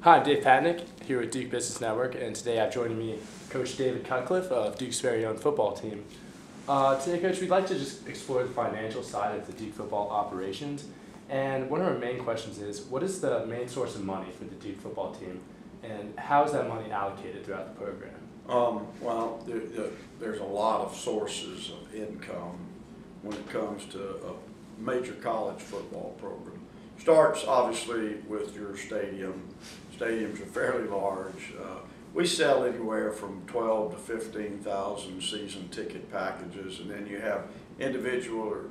Hi, I'm Dave Patnick here with Duke Business Network, and today I've joined me Coach David Cutcliffe of Duke's very own football team. Today, Coach, we'd like to just explore the financial side of the Duke football operations, and one of our main questions is, what is the main source of money for the Duke football team, and how is that money allocated throughout the program? There's a lot of sources of income when it comes to a major college football program. Starts obviously with your stadium. Stadiums are fairly large. We sell anywhere from 12 to 15,000 season ticket packages, and then you have individual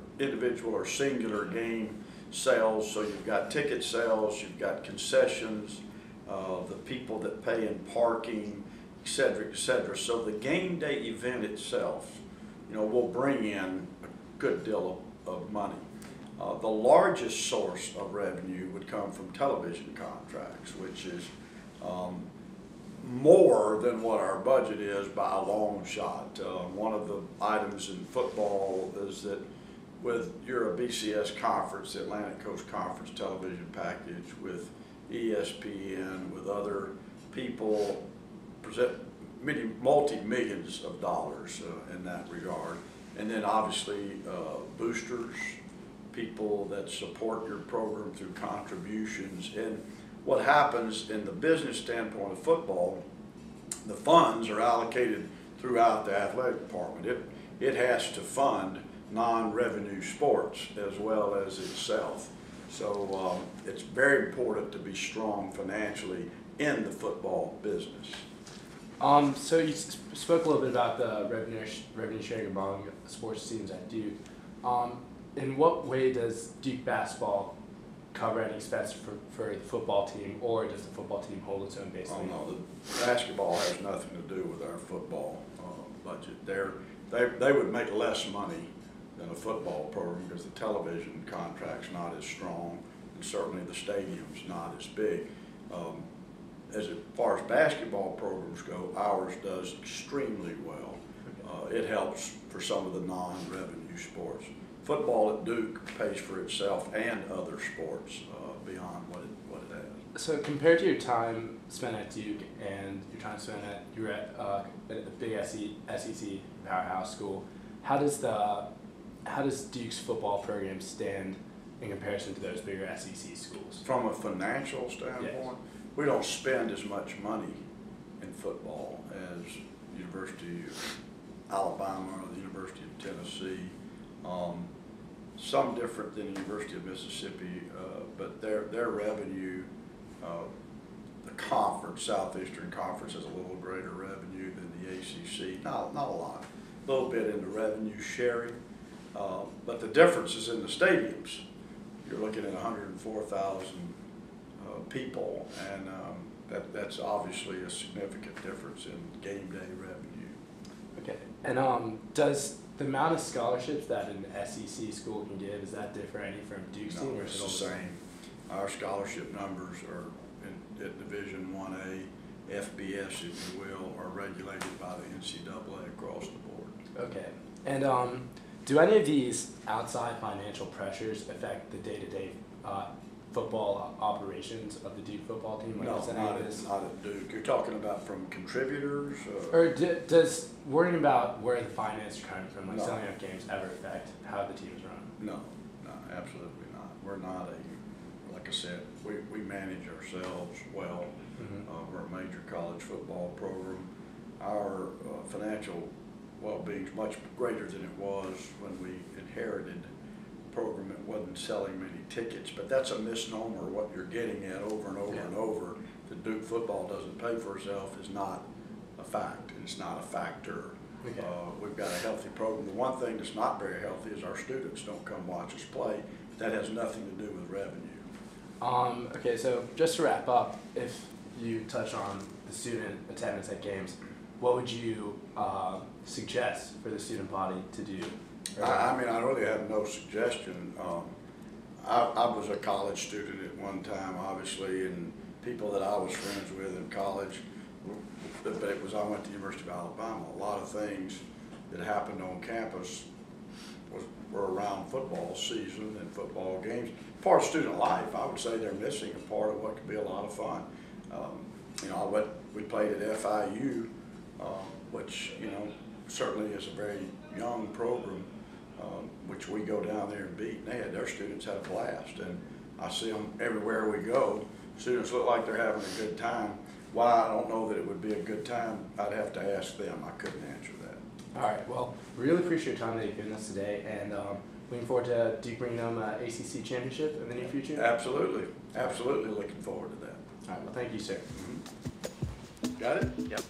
or singular game sales. So you've got ticket sales, you've got concessions, the people that pay in parking, et cetera, et cetera. So the game day event itself, will bring in a good deal of money. The largest source of revenue would come from television contracts, which is more than what our budget is by a long shot. One of the items in football is that with your BCS conference, the Atlantic Coast Conference television package, with ESPN, with other people, present multi-millions of dollars in that regard. And then obviously boosters, people that support your program through contributions. And what happens in the business standpoint of football, the funds are allocated throughout the athletic department. It has to fund non-revenue sports as well as itself. So it's very important to be strong financially in the football business. So you spoke a little bit about the revenue sharing among sports teams at Duke. In what way does Duke basketball cover any expense for the football team, or does the football team hold its own basically? Oh no, the basketball has nothing to do with our football budget. They would make less money than a football program because the television contract's not as strong, and certainly the stadium's not as big. As far as basketball programs go, ours does extremely well. It helps for some of the non-revenue sports. Football at Duke pays for itself and other sports beyond what it has. So compared to your time spent at Duke and your time spent you were at a big SEC powerhouse school, how does Duke's football program stand in comparison to those bigger SEC schools? From a financial standpoint, yes. We don't spend as much money in football as University of Alabama or the University of Tennessee. Some different than the University of Mississippi, but their revenue, the conference, Southeastern Conference, has a little greater revenue than the ACC. Not a lot, a little bit in the revenue sharing, but the difference is in the stadiums. You're looking at 104,000 people, and that's obviously a significant difference in game day revenue. Okay, and does the amount of scholarships that an SEC school can give, is that differ any from Duke's team? No, it's the same. Our scholarship numbers are at Division 1A, FBS, if you will, are regulated by the NCAA across the board. Okay, and do any of these outside financial pressures affect the day-to-day football operations of the Duke football team? No, not at Duke. You're talking about from contributors? Or does worrying about where the finance are coming from, like No. selling out games, ever affect how the team is run? No, absolutely not. We're not like I said, we manage ourselves well. Mm-hmm. We're a major college football program. Our financial well-being is much greater than it was when we inherited program that wasn't selling many tickets, but that's a misnomer. What you're getting at over and over and over, that Duke football doesn't pay for itself is not a fact. It's not a factor. Okay. We've got a healthy program. The one thing that's not very healthy is our students don't come watch us play. That has nothing to do with revenue. Okay, so just to wrap up, if you touch on the student attendance at games, what would you suggest for the student body to do? I really have no suggestion. I was a college student at one time, obviously, and people that I was friends with in college, but I went to the University of Alabama. A lot of things that happened on campus were around football season and football games. Part of student life, I would say they're missing a part of what could be a lot of fun. We played at FIU, which, certainly is a very young program, which we go down there and beat. And their students had a blast, and I see them everywhere we go. Students look like they're having a good time. Why I don't know that it would be a good time, I'd have to ask them. I couldn't answer that. All right, well, really appreciate your time that you've given us today, and looking forward to Duke bringing them an ACC championship in the near future. Absolutely, absolutely looking forward to that. All right, well, thank you, sir. Got it? Yep.